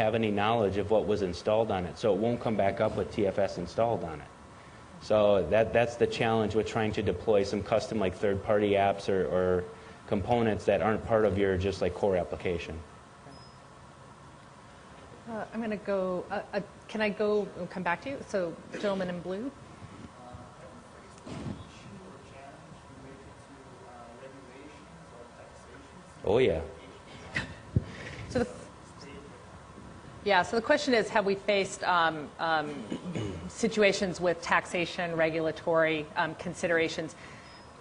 have any knowledge of what was installed on it, so it won't come back up with TFS installed on it. So that's the challenge with trying to deploy some custom like third-party apps or components that aren't part of your just like core application. I'm going to go, can I go and come back to you? So, gentleman in blue. Oh, yeah. So the question is, have we faced situations with taxation, regulatory considerations?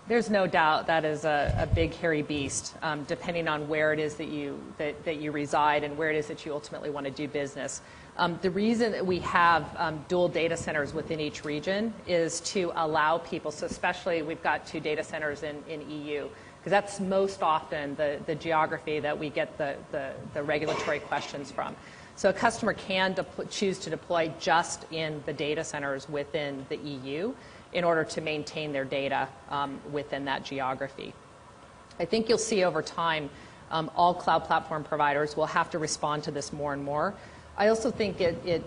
There's no doubt that is a big, hairy beast, depending on where it is that you reside and where it is that you ultimately want to do business. The reason that we have dual data centers within each region is to allow people, so especially we've got 2 data centers in EU, because that's most often the geography that we get the regulatory questions from. So a customer can choose to deploy just in the data centers within the EU in order to maintain their data within that geography. I think you'll see over time all cloud platform providers will have to respond to this more and more. I also think it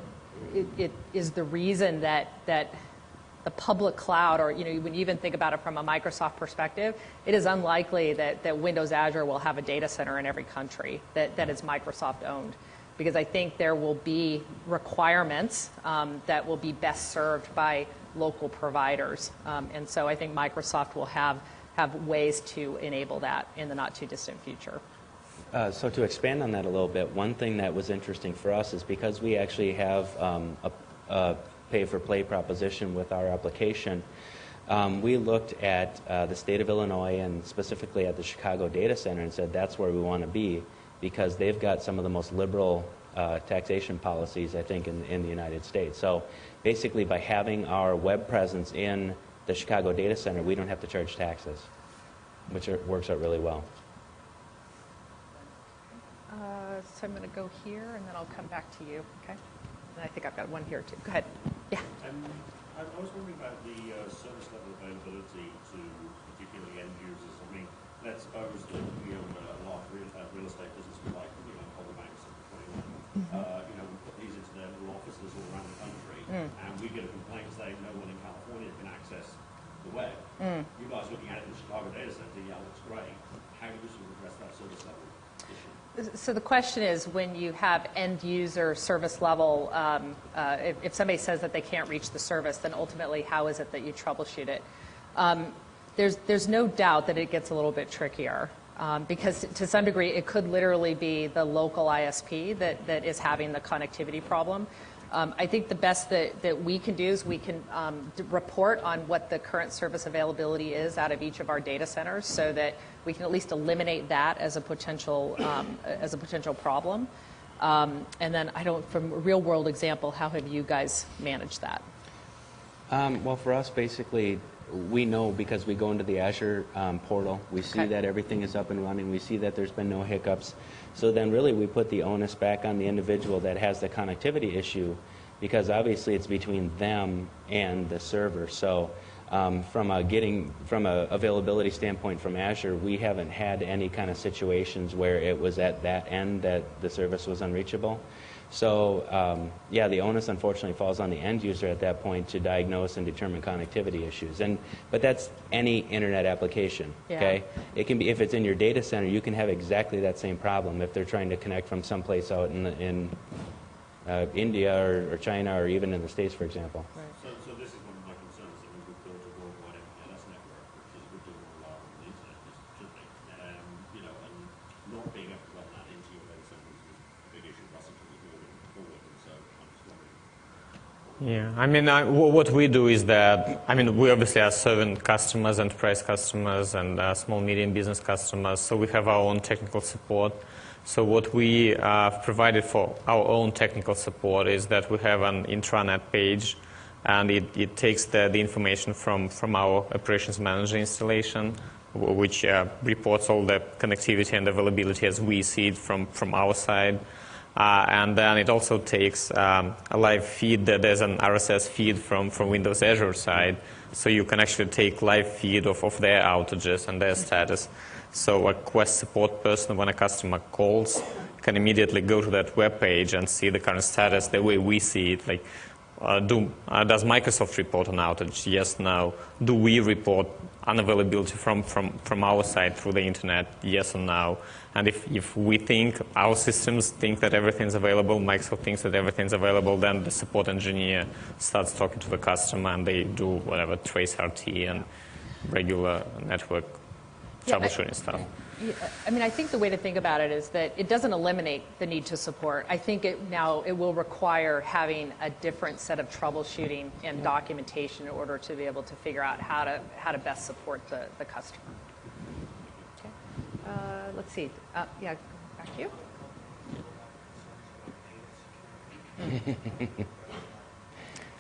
is the reason that the public cloud, or when you even think about it from a Microsoft perspective, it is unlikely that Windows Azure will have a data center in every country that is Microsoft owned, because I think there will be requirements that will be best served by local providers. And so I think Microsoft will have ways to enable that in the not too distant future. So to expand on that a little bit, one thing that was interesting for us is because we actually have a pay-for-play proposition with our application, we looked at the state of Illinois and specifically at the Chicago data center and said that's where we want to be, because they've got some of the most liberal taxation policies, I think, in the United States. So basically, by having our web presence in the Chicago data center, we don't have to charge taxes, which works out really well. So I'm going to go here, and then I'll come back to you, okay? And I think I've got one here, too. Go ahead. Yeah. I was wondering about the service level availability to particularly end users. I mean, let's suppose that we own a large real estate business like, Holder Banks and 21. We put these into their little offices all around the country, and we get a complaint saying no one in California can access the web. You guys looking at it in the Chicago data center, yeah, looks great. How do you sort of address that service level issue? So the question is, when you have end user service level, if somebody says that they can't reach the service, then ultimately how is it that you troubleshoot it? There's no doubt that it gets a little bit trickier, because to some degree it could literally be the local ISP that is having the connectivity problem. I think the best that we can do is we can report on what the current service availability is out of each of our data centers, so that we can at least eliminate that as a potential problem. And then from a real world example, how have you guys managed that? Well, for us, basically, we know because we go into the Azure portal, we see that everything is up and running, we see that there's been no hiccups. So then really we put the onus back on the individual that has the connectivity issue, because obviously it's between them and the server. So from a availability standpoint from Azure, we haven't had any kind of situations where it was at that end that the service was unreachable. So yeah, the onus unfortunately falls on the end user at that point to diagnose and determine connectivity issues. But that's any internet application. Yeah. Okay, it can be, if it's in your data center, you can have exactly that same problem if they're trying to connect from someplace out in India or China or even in the States, for example. Right. So this is one of my concerns, that we've built a worldwide MPLS network, which is good to rely on the internet, should be. And not being able to run that into your data center is a big issue for us until we move forward. And so I'm just wondering. Yeah, I mean, what we do is that, I mean, we obviously are serving customers, enterprise customers, and small, medium business customers, so we have our own technical support. So what we provided for our own technical support is that we have an intranet page, and it takes the information from our operations manager installation, which reports all the connectivity and availability as we see it from our side. And then it also takes a live feed. There's an RSS feed from Windows Azure side, so you can actually take live feed of their outages and their status. So a Quest support person, when a customer calls, can immediately go to that web page and see the current status the way we see it. Like, does Microsoft report an outage? Yes, no. Do we report unavailability from our side through the internet? Yes or no. And if we think, our systems think that everything's available, Microsoft thinks that everything's available, then the support engineer starts talking to the customer and they do whatever, trace RT and regular network troubleshooting stuff. I mean, I think the way to think about it is that it doesn't eliminate the need to support. I think it will require having a different set of troubleshooting and documentation in order to be able to figure out how to best support the customer. Okay. Let's see. Yeah, back to you.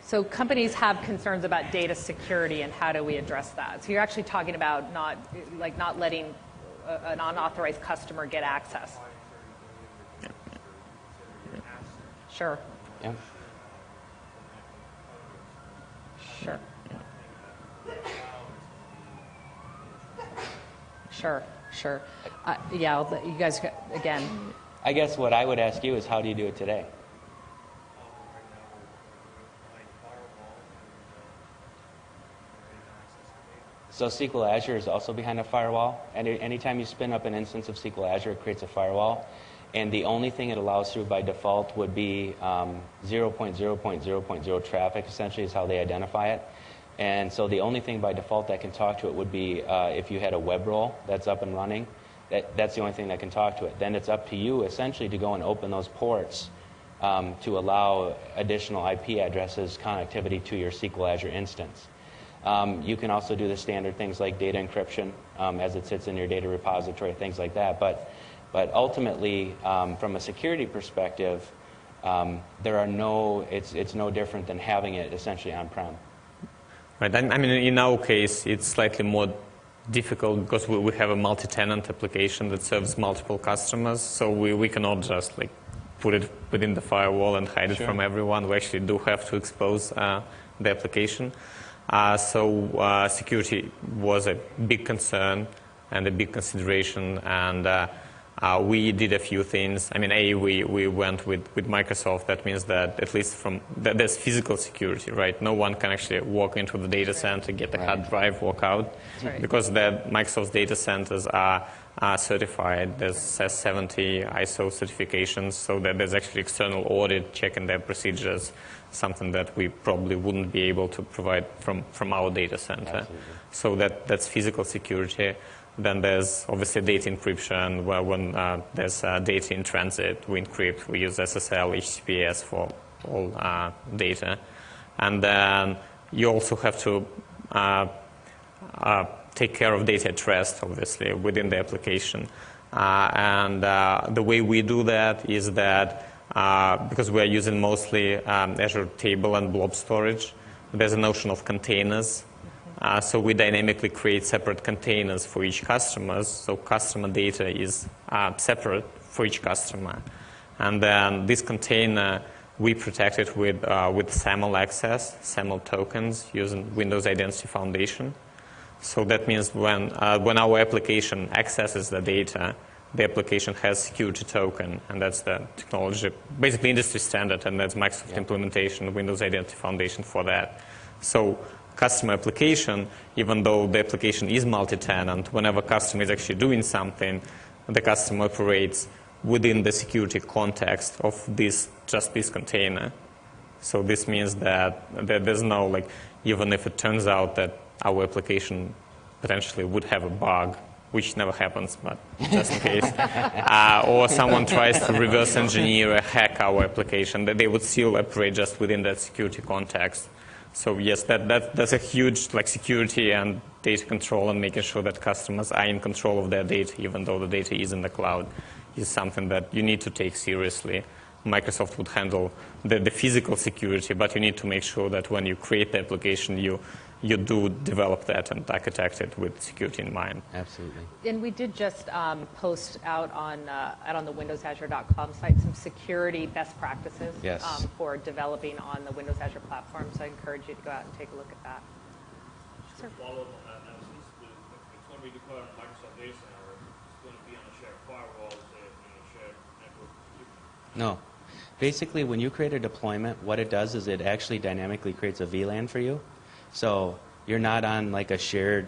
So companies have concerns about data security, and how do we address that? So you're actually talking about not letting an unauthorized customer get access. Sure. Yeah. Sure. Sure. Yeah, you guys, again. I guess what I would ask you is, how do you do it today? So SQL Azure is also behind a firewall. And anytime you spin up an instance of SQL Azure, it creates a firewall. And the only thing it allows through by default would be 0.0.0.0 traffic, essentially is how they identify it. And so the only thing by default that can talk to it would be if you had a web role that's up and running. That's the only thing that can talk to it. Then it's up to you, essentially, to go and open those ports to allow additional IP addresses connectivity to your SQL Azure instance. You can also do the standard things like data encryption as it sits in your data repository, things like that. But ultimately, from a security perspective, it's no different than having it essentially on-prem. Right. I mean, in our case, it's slightly more difficult because we have a multi-tenant application that serves multiple customers. So we cannot just put it within the firewall and hide it from everyone. We actually do have to expose the application. So security was a big concern and a big consideration, and we did a few things. I mean, we went with Microsoft. That means that at least there's physical security, right? No one can actually walk into the data center, get the hard drive, walk out, because Microsoft's data centers are certified. There's SAS70 ISO certifications, so that there's actually external audit checking their procedures, something that we probably wouldn't be able to provide from our data center. Absolutely. So that's physical security. Then there's obviously data encryption, where when there's data in transit, we encrypt. We use SSL, HTTPS for all data. And then you also have to take care of data at rest, obviously, within the application. And the way we do that is that because we're using mostly Azure table and blob storage, there's a notion of containers. So we dynamically create separate containers for each customer. So customer data is separate for each customer. And then this container, we protect it with SAML access, SAML tokens using Windows Identity Foundation. So that means when our application accesses the data, the application has security token, and that's the technology, basically industry standard, and that's Microsoft implementation, Windows Identity Foundation for that. So customer application, even though the application is multi-tenant, whenever customer is actually doing something, the customer operates within the security context of just this container. So this means that there's no, even if it turns out that our application potentially would have a bug, which never happens, but just in case, or someone tries to reverse engineer or hack our application, that they would still operate just within that security context. So yes, that's a huge security and data control, and making sure that customers are in control of their data, even though the data is in the cloud, is something that you need to take seriously. Microsoft would handle the physical security, but you need to make sure that when you create the application, you do develop that and architect it with security in mind. Absolutely. And we did just post out on the windowsazure.com site some security best practices for developing on the Windows Azure platform. So I encourage you to go out and take a look at that. Sure. Follow up on that analysis. It's going to be deployed on Microsoft Data Center. It's going to be on a shared firewall, shared network No. Basically, when you create a deployment, what it does is it actually dynamically creates a VLAN for you. So you're not on like a shared,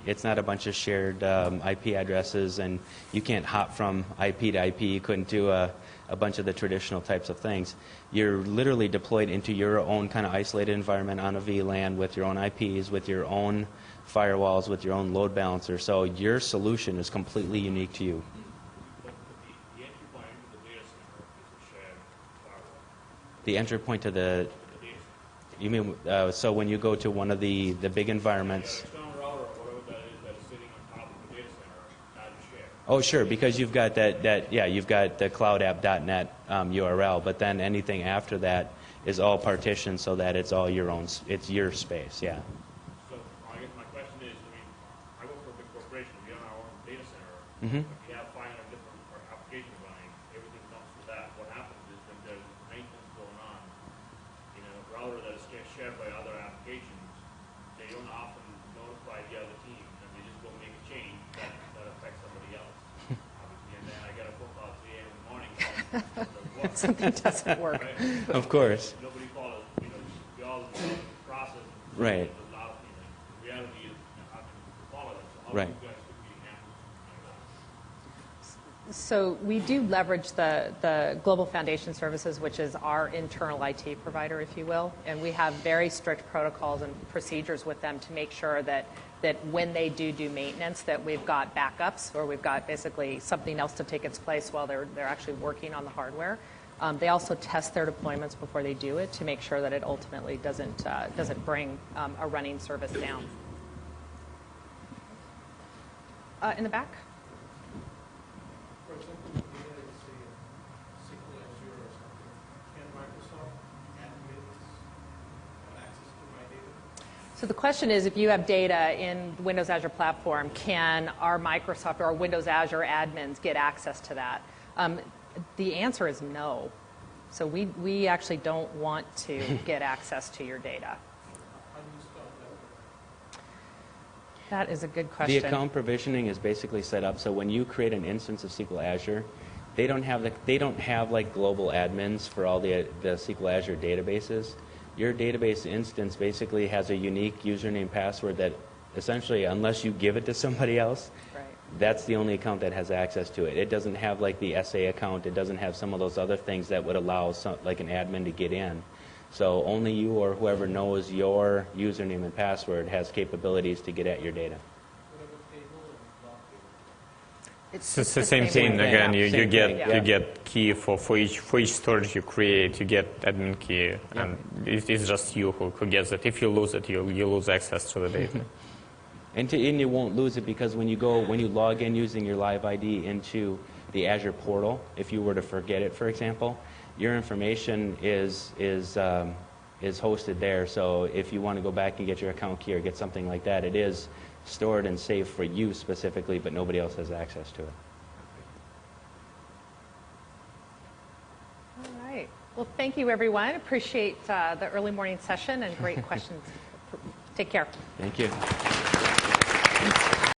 it's not a bunch of shared IP addresses, and you can't hop from IP to IP. You couldn't do a bunch of the traditional types of things. You're literally deployed into your own kind of isolated environment on a VLAN with your own IPs, with your own firewalls, with your own load balancer. So your solution is completely unique to you. The entry point into the data center is a shared firewall. The entry point to the, The data center. you mean, so when you go to one of the big environments. The external router or whatever that is sitting on top of the data center, that is shared. Oh, sure, because you've got yeah, you've got the cloudapp.net URL, but then anything after that is all partitioned so that it's all your own, it's your space, yeah. So I guess my question is, I mean, I work for a big corporation. We own our own data center. Mhm. If we have 500 different applications running, everything comes to that. What happens is when there's maintenance going on, you know, a router that is shared by other applications, they don't often notify the other team, and they just go make a change that affects somebody else. Obviously, and then I get a phone call at 3 a.m. in the morning. Something doesn't work. Right? Of course. Nobody follows, you know, we all process. Right. The reality is, how can you follow that? So how Right. do you guys typically handle that? So we do leverage the Global Foundation Services, which is our internal IT provider, if you will, and we have very strict protocols and procedures with them to make sure that when they do maintenance, that we've got backups, or we've got basically something else to take its place while they're actually working on the hardware. They also test their deployments before they do it to make sure that it ultimately doesn't bring a running service down. In the back. For example, the data is SQL Azure or something. Can Microsoft admins have access to my data? So the question is, if you have data in the Windows Azure platform, can our Microsoft or our Windows Azure admins get access to that? The answer is no. So we actually don't want to get access to your data. How do you start that? That is a good The question. account provisioning is basically set up so when you create an instance of SQL Azure, they don't have like global admins for all the SQL Azure databases. Your database instance basically has a unique username password that essentially, unless you give it to somebody else, Right. that's the only account that has access to it. It doesn't have like the SA account. It doesn't have some of those other things that would allow like an admin to get in. So only you or whoever knows your username and password has capabilities to get at your data. Whatever table and block table. It's It's the same thing thing. again. You Same get thing, yeah. you get key for each storage you create. You get admin key, and it's just you who gets it. If you lose it, you lose access to the data. And you won't lose it because when you log in using your live ID into the Azure portal, if you were to forget it, for example, your information is hosted there. So if you want to go back and get your account key or get something like that, it is stored and saved for you specifically, but nobody else has access to it. All right. Well, thank you, everyone. Appreciate the early morning session and great questions. Take care. Thank you.